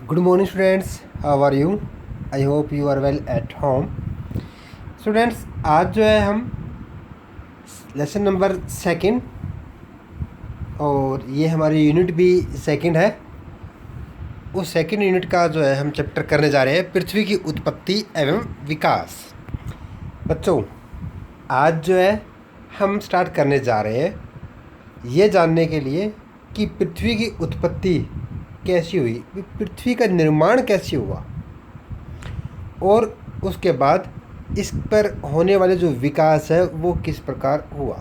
Good morning students, how are you? I hope you are well at home. Students आज जो है हम lesson number second और ये हमारी यूनिट भी सेकंड है। उस सेकंड यूनिट का जो है हम चैप्टर करने जा रहे हैं पृथ्वी की उत्पत्ति एवं विकास। बच्चों आज जो है हम स्टार्ट करने जा रहे हैं ये जानने के लिए कि पृथ्वी की उत्पत्ति कैसी हुई, पृथ्वी का निर्माण कैसे हुआ और उसके बाद इस पर होने वाले जो विकास है वो किस प्रकार हुआ।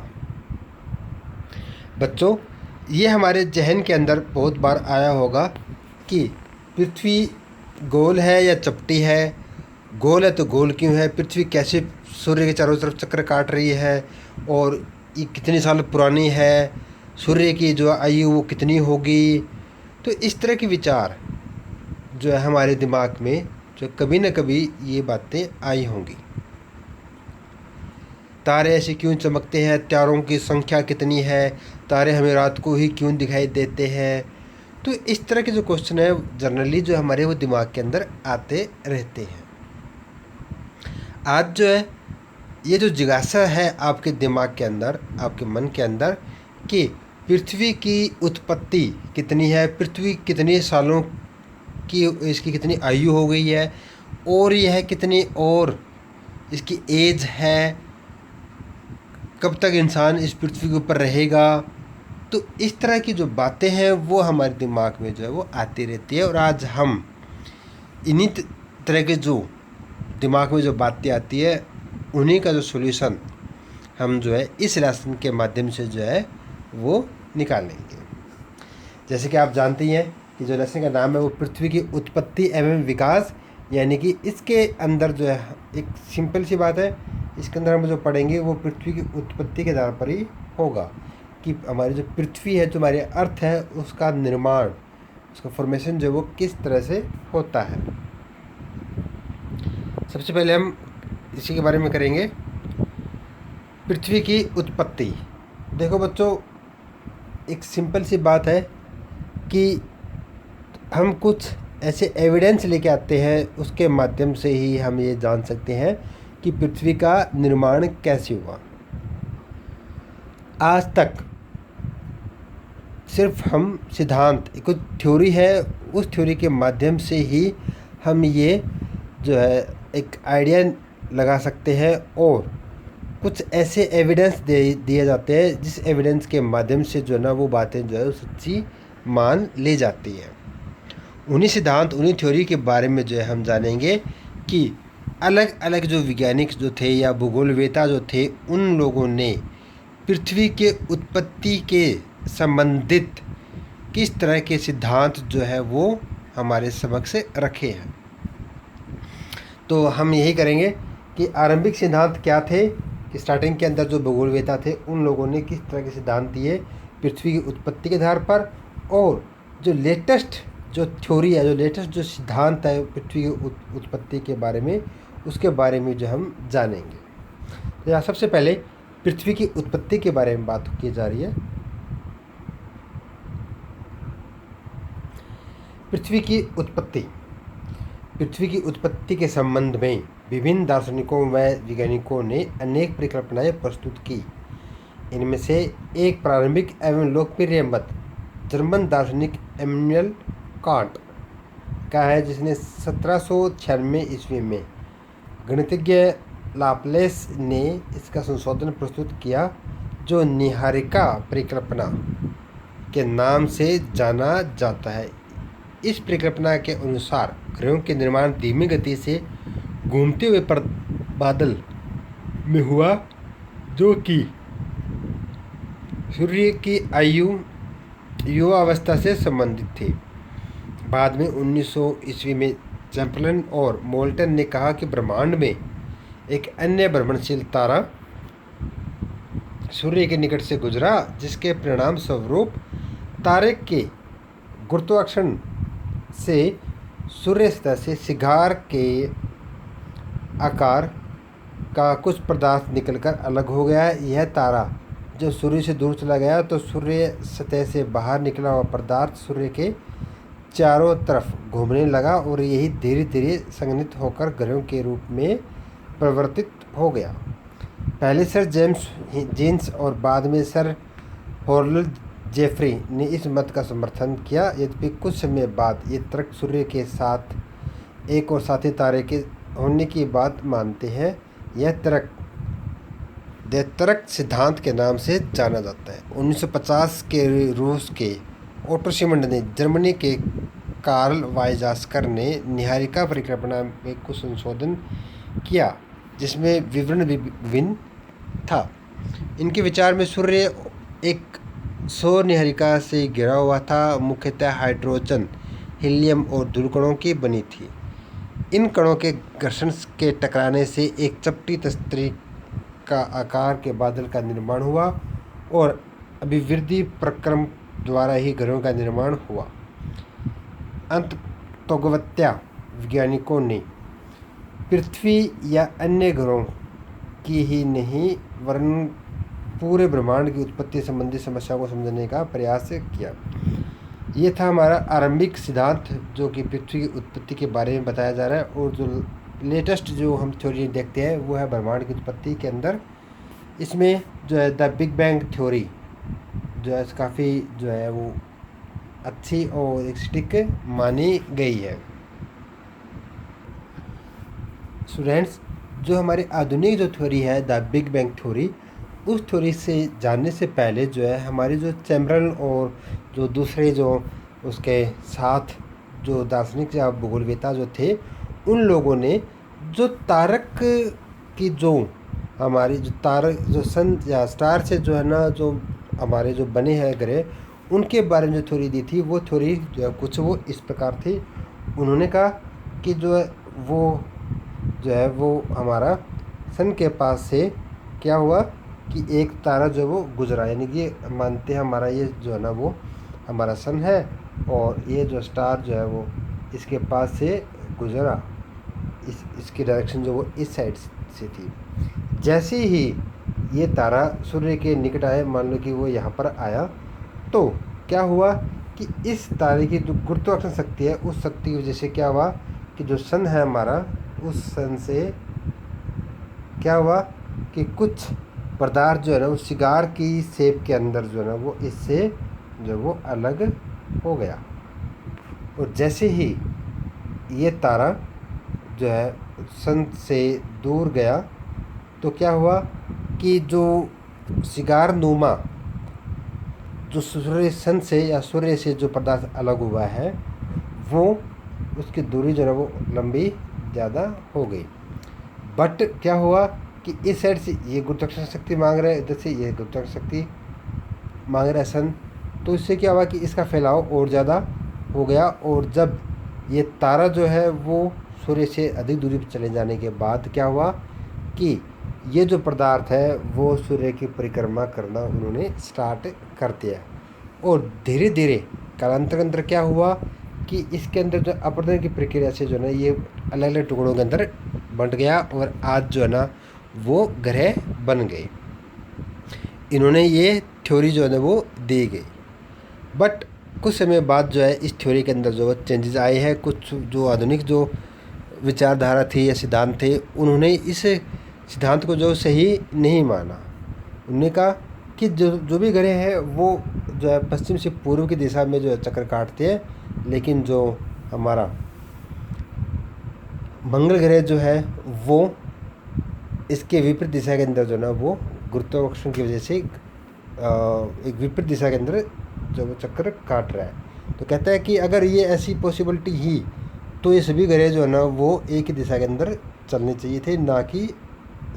बच्चों ये हमारे जहन के अंदर बहुत बार आया होगा कि पृथ्वी गोल है या चपटी है। गोल है तो गोल क्यों है, पृथ्वी कैसे सूर्य के चारों तरफ चक्कर काट रही है और ये कितने साल पुरानी है, सूर्य की जो आयु वो कितनी होगी। तो इस तरह के विचार जो है हमारे दिमाग में जो कभी न कभी ये बातें आई होंगी। तारे ऐसे क्यों चमकते हैं, तारों की संख्या कितनी है, तारे हमें रात को ही क्यों दिखाई देते हैं। तो इस तरह के जो क्वेश्चन है जनरली जो हमारे वो दिमाग के अंदर आते रहते हैं। आज जो है ये जो जिज्ञासा है आपके दिमाग के अंदर, आपके मन के अंदर कि पृथ्वी की उत्पत्ति कितनी है, पृथ्वी कितने सालों की, इसकी कितनी आयु हो गई है और यह कितनी और इसकी एज है, कब तक इंसान इस पृथ्वी के ऊपर रहेगा। तो इस तरह की जो बातें हैं वो हमारे दिमाग में जो है वो आती रहती है और आज हम इन्हीं तरह के जो दिमाग में जो बातें आती है उन्हीं का जो सॉल्यूशन हम जो है इस लेसन के माध्यम से जो है वो निकालेंगे। जैसे कि आप जानते ही हैं कि जो लेसन का नाम है वो पृथ्वी की उत्पत्ति एवं विकास, यानी कि इसके अंदर जो है एक सिंपल सी बात है, इसके अंदर हम जो पढ़ेंगे वो पृथ्वी की उत्पत्ति के आधार पर ही होगा कि हमारी जो पृथ्वी है, जो हमारे अर्थ है, उसका निर्माण, उसका फॉर्मेशन जो वो किस तरह से होता है। सबसे पहले हम इसी के बारे में करेंगे पृथ्वी की उत्पत्ति। देखो बच्चों एक सिंपल सी बात है कि हम कुछ ऐसे एविडेंस लेके आते हैं, उसके माध्यम से ही हम ये जान सकते हैं कि पृथ्वी का निर्माण कैसे हुआ। आज तक सिर्फ हम सिद्धांत, कुछ थ्योरी है, उस थ्योरी के माध्यम से ही हम ये जो है एक आइडिया लगा सकते हैं और कुछ ऐसे एविडेंस दिए जाते हैं जिस एविडेंस के माध्यम से जो है ना वो बातें जो है सच्ची मान ले जाती हैं। उन्हीं सिद्धांत, उन्हीं थ्योरी के बारे में जो है हम जानेंगे कि अलग अलग जो वैज्ञानिक जो थे या भूगोलवेता जो थे उन लोगों ने पृथ्वी के उत्पत्ति के संबंधित किस तरह के सिद्धांत जो है वो हमारे समक्ष रखे हैं। तो हम यही करेंगे कि आरंभिक सिद्धांत क्या थे, कि स्टार्टिंग के अंदर जो भूगोलवेता थे उन लोगों ने किस तरह के सिद्धांत दिए पृथ्वी की उत्पत्ति के आधार पर, और जो लेटेस्ट जो थ्योरी है, जो लेटेस्ट जो सिद्धांत है पृथ्वी की उत्पत्ति के बारे में, उसके बारे में जो हम जानेंगे। तो यहाँ सबसे पहले पृथ्वी की उत्पत्ति के बारे में बात की जा रही है। पृथ्वी की उत्पत्ति, पृथ्वी की उत्पत्ति के संबंध में विभिन्न दार्शनिकों व वैज्ञानिकों ने अनेक परिकल्पनाएं प्रस्तुत की। इनमें से एक प्रारंभिक एवं लोकप्रिय मत जर्मन दार्शनिक इमैनुएल कांट का है, जिसने 1796 ईस्वी में गणितज्ञ लाप्लेस ने इसका संशोधन प्रस्तुत किया, जो निहारिका परिकल्पना के नाम से जाना जाता है। इस परिकल्पना के अनुसार ग्रहों के निर्माण धीमी गति से घूमते हुए बादल में हुआ, जो कि सूर्य की आयु युवा अवस्था से संबंधित थे। बाद में 1900 ईस्वी में चैंपलन और मोल्टन ने कहा कि ब्रह्मांड में एक अन्य भ्रमणशील तारा सूर्य के निकट से गुजरा, जिसके परिणाम स्वरूप तारे के गुरुत्वाकर्षण से सूर्य सतह से सिगार के आकार का कुछ पदार्थ निकलकर अलग हो गया। यह तारा जब सूर्य से दूर चला गया तो सूर्य सतह से बाहर निकला हुआ पदार्थ सूर्य के चारों तरफ घूमने लगा और यही धीरे धीरे संघनित होकर ग्रहों के रूप में परिवर्तित हो गया। पहले सर जेम्स जीन्स और बाद में सर हॉर्लड जेफरी ने इस मत का समर्थन किया। यद्यपि कुछ समय बाद ये तर्क सूर्य के साथ एक और साथी तारे के होने की बात मानते हैं। यह तर्क सिद्धांत के नाम से जाना जाता है। 1950 के रूस के ओटो शिमंड ने जर्मनी के कार्ल वाइजास्कर ने निहारिका परिकल्पना में कुछ संशोधन किया जिसमें विवरण विभिन्न था। इनके विचार में सूर्य एक सौर निहारिका से घिरा हुआ था, मुख्यतः हाइड्रोजन, हीलियम और ध्रुव की बनी थी। इन कणों के घर्षण के टकराने से एक चपटी तस्तरी का आकार के बादल का निर्माण हुआ और अभिवृद्धि प्रक्रम द्वारा ही ग्रहों का निर्माण हुआ। अंततोगत्या वैज्ञानिकों ने पृथ्वी या अन्य ग्रहों की ही नहीं वरन पूरे ब्रह्मांड की उत्पत्ति संबंधी समस्याओं को समझने का प्रयास किया। ये था हमारा आरंभिक सिद्धांत जो कि पृथ्वी की उत्पत्ति के बारे में बताया जा रहा है। और जो लेटेस्ट जो हम थ्योरी देखते हैं वो है ब्रह्मांड की उत्पत्ति के अंदर। इसमें जो है द बिग बैंग थ्योरी जो है काफ़ी जो है वो अच्छी और एक सटीक मानी गई है। स्टूडेंट्स, जो हमारी आधुनिक जो थ्योरी है द बिग बैंग थ्योरी, उस थ्योरी से जानने से पहले जो है हमारे जो चैम्बरन और जो दूसरे जो उसके साथ जो दार्शनिक या भूगोलवेता जो थे, उन लोगों ने जो तारक की जो हमारी जो तारक जो सन या स्टार से जो है ना जो हमारे जो बने हैं ग्रह, उनके बारे में जो थ्योरी दी थी वो थ्योरी जो है कुछ वो इस प्रकार थी। उन्होंने कहा कि जो है वो हमारा सन के पास से क्या हुआ कि एक तारा जो वो गुजरा, यानी कि मानते हैं हमारा ये जो है ना वो हमारा सन है और ये जो स्टार जो है वो इसके पास से गुजरा। इसकी डायरेक्शन जो वो इस साइड से थी। जैसे ही ये तारा सूर्य के निकट आए, मान लो कि वो यहाँ पर आया, तो क्या हुआ कि इस तारे की जो गुरुत्वाकर्षण शक्ति है उस शक्ति की वजह से क्या हुआ कि जो सन है हमारा, उस सन से क्या हुआ कि कुछ पदार्थ जो है ना उस सिगार की शेप के अंदर जो है ना वो इससे जो वो अलग हो गया। और जैसे ही ये तारा जो है सन से दूर गया तो क्या हुआ कि जो सिगार नुमा जो सूर्य सन से या सूर्य से जो पदार्थ अलग हुआ है वो उसकी दूरी जो है वो लंबी ज़्यादा हो गई। बट क्या हुआ कि इस साइड से ये गुरुत्वाकर्षण शक्ति मांग रहा है, इधर से ये गुरुत्वाकर्षण शक्ति मांग रहा है सन, तो इससे क्या हुआ कि इसका फैलाव और ज़्यादा हो गया। और जब ये तारा जो है वो सूर्य से अधिक दूरी पर चले जाने के बाद क्या हुआ कि ये जो पदार्थ है वो सूर्य की परिक्रमा करना उन्होंने स्टार्ट कर दिया। और धीरे धीरे कालांतर के अंदर क्या हुआ कि इसके अंदर जो अपवर्तन की प्रक्रिया से जो है ना ये अलग अलग टुकड़ों के अंदर बंट गया और आज जो है ना वो ग्रह बन गए। इन्होंने ये थ्योरी जो है ना वो दी गई। बट कुछ समय बाद जो है इस थ्योरी के अंदर जो चेंजेस आए हैं। कुछ जो आधुनिक जो विचारधारा थी या सिद्धांत थे, उन्होंने इस सिद्धांत को जो सही नहीं माना। उन्होंने कहा कि जो भी ग्रह है वो जो है पश्चिम से पूर्व की दिशा में जो है चक्कर काटते हैं, लेकिन जो हमारा मंगल ग्रह जो है वो इसके विपरीत दिशा के अंदर जो ना वो गुरुत्वाकर्षण की वजह से एक विपरीत दिशा के अंदर जो वो चक्कर काट रहा है। तो कहता है कि अगर ये ऐसी पॉसिबिलिटी ही तो ये सभी ग्रह जो है ना वो एक ही दिशा के अंदर चलने चाहिए थे, ना कि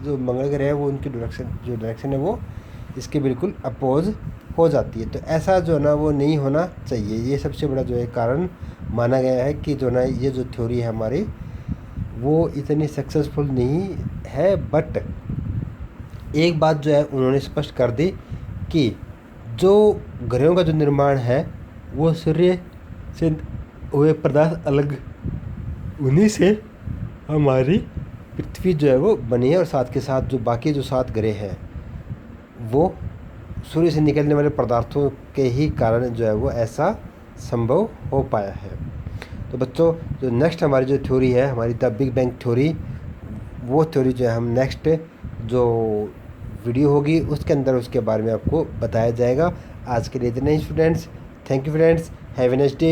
जो मंगल ग्रह है वो उनकी डायरेक्शन है वो इसके बिल्कुल अपोज हो जाती है। तो ऐसा जो है ना वो नहीं होना चाहिए। ये सबसे बड़ा जो है कारण माना गया है कि जो ना ये जो थ्योरी है हमारी वो इतनी सक्सेसफुल नहीं है। बट एक बात जो है उन्होंने स्पष्ट कर दी कि जो ग्रहों का जो निर्माण है वो सूर्य से हुए पदार्थ अलग, उन्हीं से हमारी पृथ्वी जो है वो बनी है। और साथ के साथ जो बाकी जो 7 ग्रह हैं वो सूर्य से निकलने वाले पदार्थों के ही कारण जो है वो ऐसा संभव हो पाया है। तो बच्चों, जो नेक्स्ट हमारी जो थ्योरी है, हमारी द बिग बैंग थ्योरी, वो थ्योरी जो है हम नेक्स्ट जो वीडियो होगी उसके अंदर उसके बारे में आपको बताया जाएगा। आज के लिए इतना ही students. Thank you friends, have a nice day.